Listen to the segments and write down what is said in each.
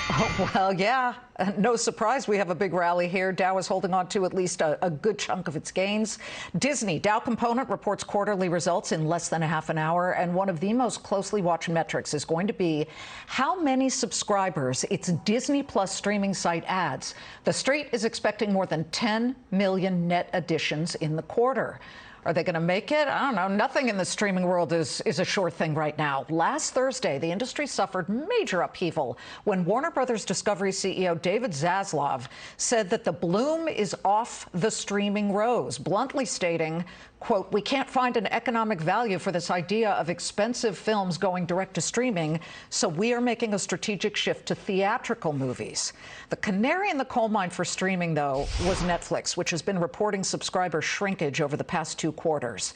Oh, well, yeah. No surprise we have a big rally here. Dow is holding on to at least a good chunk of its gains. Disney, Dow Component, reports quarterly results in less than a half an hour. And one of the most closely watched metrics is going to be how many subscribers its Disney Plus streaming site adds. The Street is expecting more than 10 million net additions in the quarter. Are they going to make it? I don't know. Nothing in the streaming world is a sure thing right now. Last Thursday, the industry suffered major upheaval when Warner Brothers Discovery CEO David Zaslav said that the bloom is off the streaming rose, bluntly stating, quote, "We can't find an economic value for this idea of expensive films going direct to streaming, so we are making a strategic shift to theatrical movies." The canary in the coal mine for streaming, though, was Netflix, which has been reporting subscriber shrinkage over the past 2 quarters.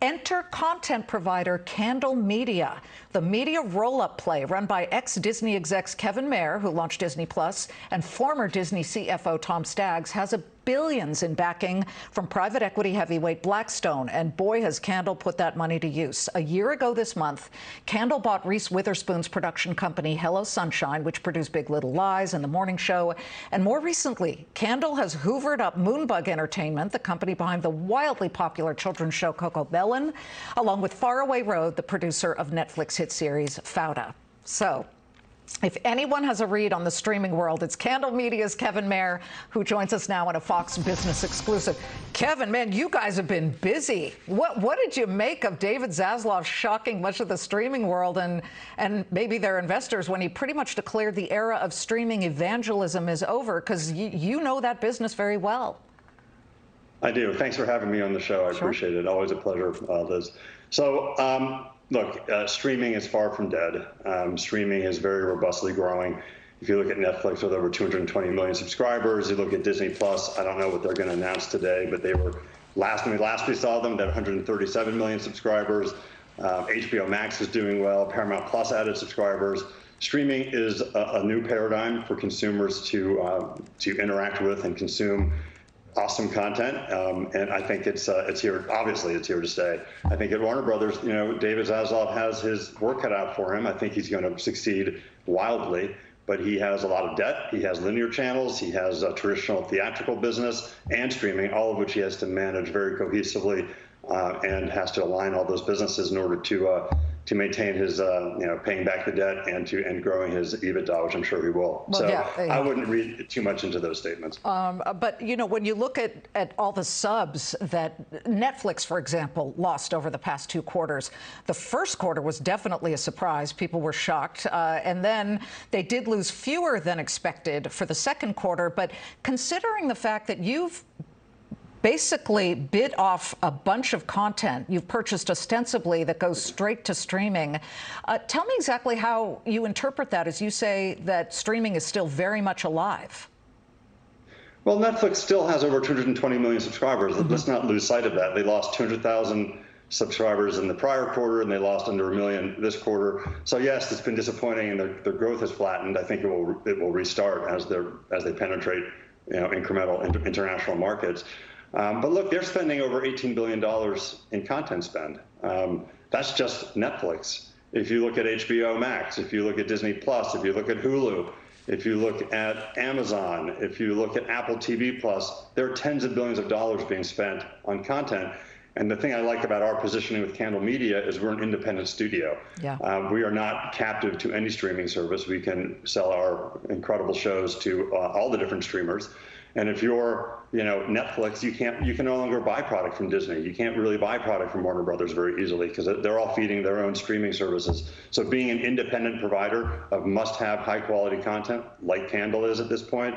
Enter content provider Candle Media. The media roll-up play run by ex-Disney execs Kevin Mayer, who launched Disney Plus, and former Disney CFO Tom Staggs, has billions in backing from private equity heavyweight Blackstone. And boy, has Candle put that money to use. A year ago this month, Candle bought Reese Witherspoon's production company Hello Sunshine, which produced Big Little Lies and The Morning Show. And more recently, Candle has hoovered up Moonbug Entertainment, the company behind the wildly popular children's show Coco Melon, along with Faraway Road, the producer of Netflix hit series Fauda. So, if anyone has a read on the streaming world, it's Candle Media's Kevin Mayer, who joins us now in a Fox Business exclusive. Kevin, man, you guys have been busy. What did you make of David Zaslav shocking much of the streaming world and maybe their investors when he pretty much declared the era of streaming evangelism is over? Because you know that business very well. I do. Thanks for having me on the show. I appreciate it. Always a pleasure, Liz. So, look, streaming is far from dead. Streaming is very robustly growing. If you look at Netflix with over 220 million subscribers, you look at Disney Plus, I don't know what they're going to announce today, but they were, last we saw them, they had 137 million subscribers. HBO Max is doing well. Paramount Plus added subscribers. Streaming is a new paradigm for consumers to interact with and consume awesome content, and I think it's here. Obviously, it's here to stay. I think at Warner Brothers, you know, David Zaslav has his work cut out for him. I think he's going to succeed wildly, but he has a lot of debt. He has linear channels. He has a traditional theatrical business and streaming, all of which he has to manage very cohesively, and has to align all those businesses in order to maintain his, paying back the debt and growing his EBITDA, which I'm sure he will. Well, so yeah. I wouldn't read too much into those statements. But, you know, when you look at all the subs that Netflix, for example, lost over the past 2 quarters, the first quarter was definitely a surprise. People were shocked. And then they did lose fewer than expected for the second quarter. But considering the fact that you've basically bit off a bunch of content you've purchased ostensibly that goes straight to streaming. Tell me exactly how you interpret that as you say that streaming is still very much alive. Well, Netflix still has over 220 million subscribers. Let's not lose sight of that. They lost 200,000 subscribers in the prior quarter, and they lost under 1 million this quarter. So yes, it's been disappointing, and their growth has flattened. I think it will restart as they penetrate, you know, incremental international markets. But look, they're spending over $18 billion in content spend. That's just Netflix. If you look at HBO Max, if you look at Disney Plus, if you look at Hulu, if you look at Amazon, if you look at Apple TV Plus, there are tens of billions of dollars being spent on content. And the thing I like about our positioning with Candle Media is we're an independent studio. Yeah. We are not captive to any streaming service. We can sell our incredible shows to all the different streamers. And if you're, you know, Netflix, you can no longer buy product from Disney. You can't really buy product from Warner Brothers very easily because they're all feeding their own streaming services. So being an independent provider of must-have high-quality content, like Candle is at this point,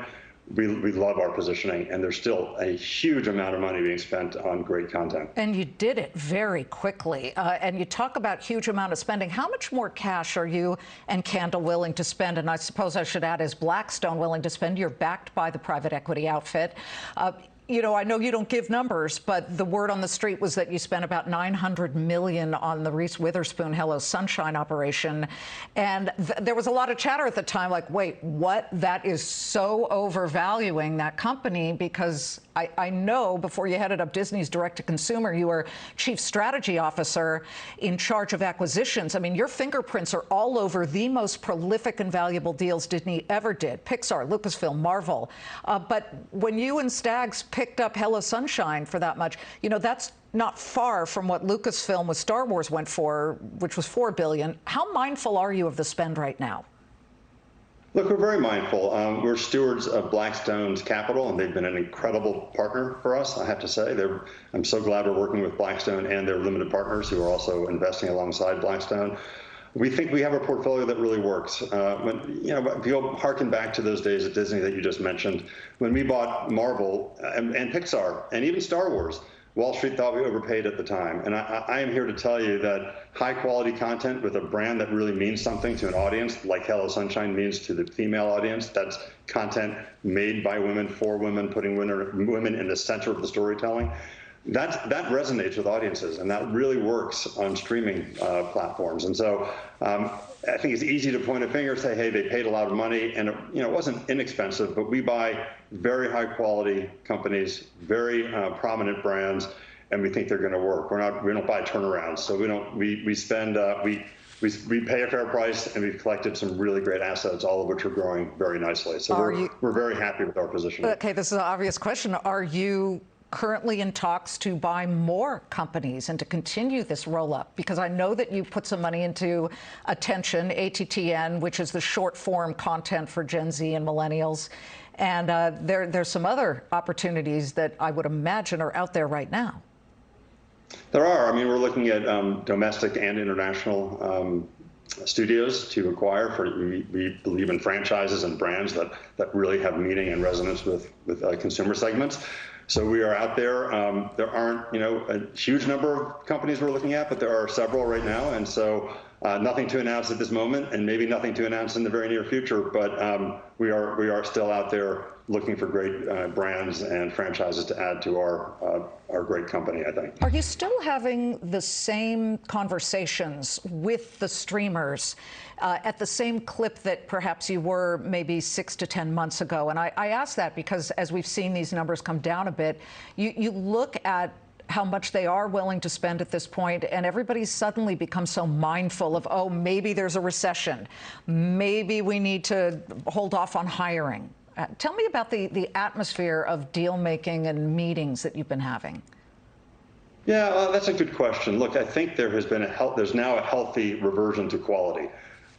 we love our positioning, and there's still a huge amount of money being spent on great content. And you did it very quickly. And you talk about huge amount of spending. How much more cash are you and Candle willing to spend? And I suppose I should add, is Blackstone willing to spend? You're backed by the private equity outfit. You know, I know you don't give numbers, but the word on the street was that you spent about $900 million on the Reese Witherspoon Hello Sunshine operation. And there was a lot of chatter at the time, like, wait, what? That is so overvaluing that company, because I know before you headed up Disney's direct-to-consumer, you were chief strategy officer in charge of acquisitions. I mean, your fingerprints are all over the most prolific and valuable deals Disney ever did: Pixar, Lucasfilm, Marvel. But when you and Staggs picked up Hello Sunshine for that much, you know, that's not far from what Lucasfilm with Star Wars went for, which was $4 billion. How mindful are you of the spend right now? Look, we're very mindful. We're stewards of Blackstone's capital, and they've been an incredible partner for us, I have to say. I'm so glad we're working with Blackstone and their limited partners who are also investing alongside Blackstone. We think we have a portfolio that really works. If you harken back to those days at Disney that you just mentioned, when we bought Marvel and Pixar and even Star Wars, Wall Street thought we overpaid at the time. And I am here to tell you that high quality content with a brand that really means something to an audience, like Hello Sunshine means to the female audience, that's content made by women for women, putting women in the center of the storytelling. That resonates with audiences, and that really works on streaming platforms. And so I think it's easy to point a finger and say, hey, they paid a lot of money, and it wasn't inexpensive, but we buy very high quality companies, very prominent brands, and we think they're going to work. We don't buy turnarounds, so we pay a fair price, and we've collected some really great assets, all of which are growing very nicely. So we're very happy with our position. Okay, this is an obvious question. Are you currently in talks to buy more companies and to continue this roll-up? Because I know that you put some money into Attention, ATTN, which is the short-form content for Gen Z and millennials. And there's some other opportunities that I would imagine are out there right now. There are. I mean, we're looking at domestic and international studios to acquire. We believe in franchises and brands that really have meaning and resonance with consumer segments. So we are out there. There aren't, a huge number of companies we're looking at, but there are several right now. And so nothing to announce at this moment, and maybe nothing to announce in the very near future. But we are still out there looking for great brands and franchises to add to our great company, I think. Are you still having the same conversations with the streamers at the same clip that perhaps you were maybe 6 to 10 months ago? And I ask that because as we've seen these numbers come down a bit, you look at how much they are willing to spend at this point, and everybody's suddenly become so mindful of, oh, maybe there's a recession. Maybe we need to hold off on hiring. Tell me about the atmosphere of deal-making and meetings that you've been having. Yeah, that's a good question. Look, I think there's now a healthy reversion to quality.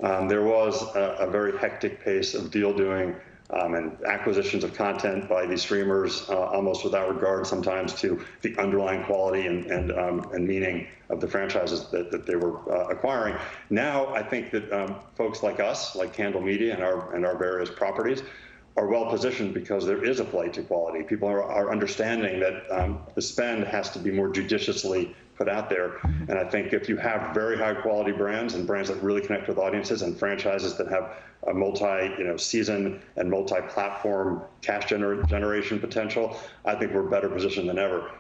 There was a very hectic pace of deal doing and acquisitions of content by these streamers, almost without regard sometimes to the underlying quality and meaning of the franchises that they were acquiring. Now, I think that folks like us, like Candle Media and our various properties, are well positioned because there is a flight to quality. People are understanding that the spend has to be more judiciously put out there. And I think if you have very high quality brands and brands that really connect with audiences and franchises that have a multi-season and multi-platform cash generation potential, I think we're better positioned than ever.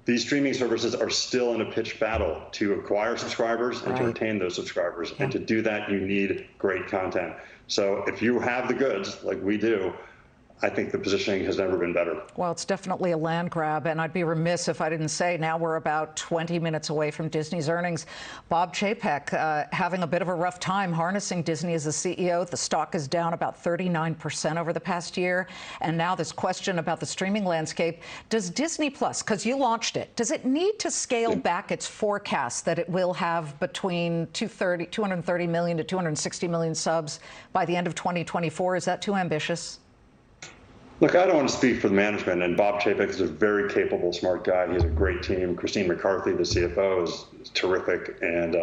These streaming services are still in a pitched battle to acquire subscribers and to retain those subscribers. Yeah. And to do that, you need great content. So if you have the goods, like we do, I think the positioning has never been better. Well, it's definitely a land grab, and I'd be remiss if I didn't say now we're about 20 minutes away from Disney's earnings. Bob Chapek having a bit of a rough time harnessing Disney as the CEO. The stock is down about 39% over the past year. And now this question about the streaming landscape. Does Disney Plus, because you launched it, does it need to scale back its forecast that it will have between 230 million to 260 million subs by the end of 2024? Is that too ambitious? Look, I don't want to speak for the management, and Bob Chapek is a very capable, smart guy. He has a great team. Christine McCarthy, the CFO, is terrific, and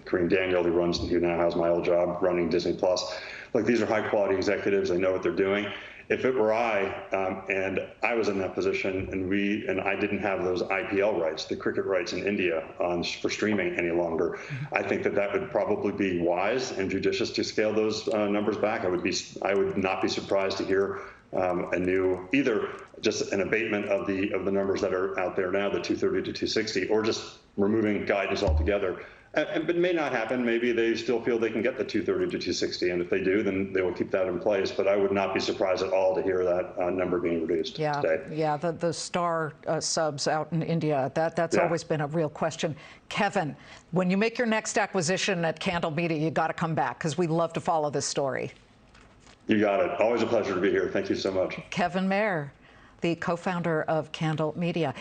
Kareem Daniel, who now has my old job running Disney Plus. Look, these are high-quality executives. They know what they're doing. if it were and I was in that position and I didn't have those IPL rights, the cricket rights in India for streaming any longer, I think that would probably be wise and judicious to scale those numbers back. I would not be surprised to hear either just an abatement of the numbers that are out there now, the 230 to 260, or just removing guidance altogether. But it may not happen. Maybe they still feel they can get the 230 to 260, and if they do, then they will keep that in place. But I would not be surprised at all to hear that number being reduced today. Yeah, the star subs out in India, that's always been a real question. Kevin, when you make your next acquisition at Candle Media, you got to come back because we love to follow this story. You got it. Always a pleasure to be here. Thank you so much. Kevin Mayer, the co-founder of Candle Media.